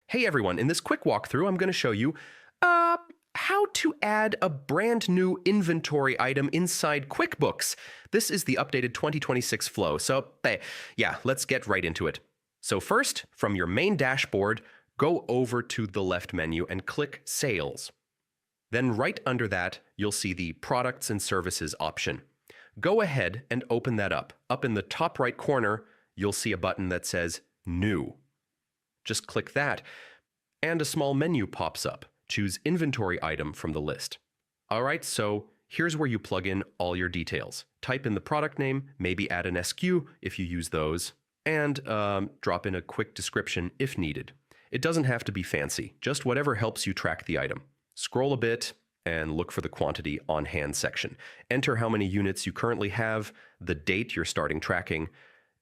Hey everyone, in this quick walkthrough, I'm going to show you uh, how to add a brand new inventory item inside QuickBooks. This is the updated 2026 flow, so yeah, let's get right into it. So first, from your main dashboard, go over to the left menu and click Sales. Then right under that, you'll see the Products and Services option. Go ahead and open that up. Up in the top right corner, you'll see a button that says New. Just click that, and a small menu pops up. Choose Inventory Item from the list. Alright, so here's where you plug in all your details. Type in the product name, maybe add an SKU if you use those, and drop in a quick description if needed. It doesn't have to be fancy, just whatever helps you track the item. Scroll a bit and look for the quantity on hand section. Enter how many units you currently have, the date you're starting tracking,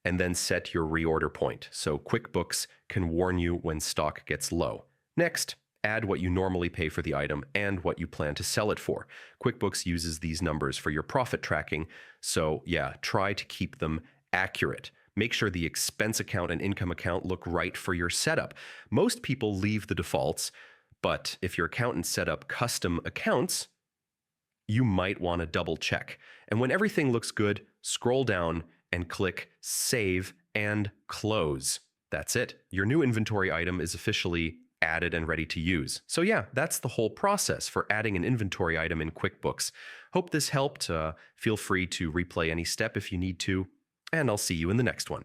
and then set your reorder point so QuickBooks can warn you when stock gets low. Next, add what you normally pay for the item and what you plan to sell it for. QuickBooks uses these numbers for your profit tracking, so yeah, try to keep them accurate. Make sure the expense account and income account look right for your setup. Most people leave the defaults, but if your accountant set up custom accounts, you might want to double check. And when everything looks good, scroll down and click Save and Close. That's it. Your new inventory item is officially added and ready to use. So yeah, that's the whole process for adding an inventory item in QuickBooks. Hope this helped. Feel free to replay any step if you need to, and I'll see you in the next one.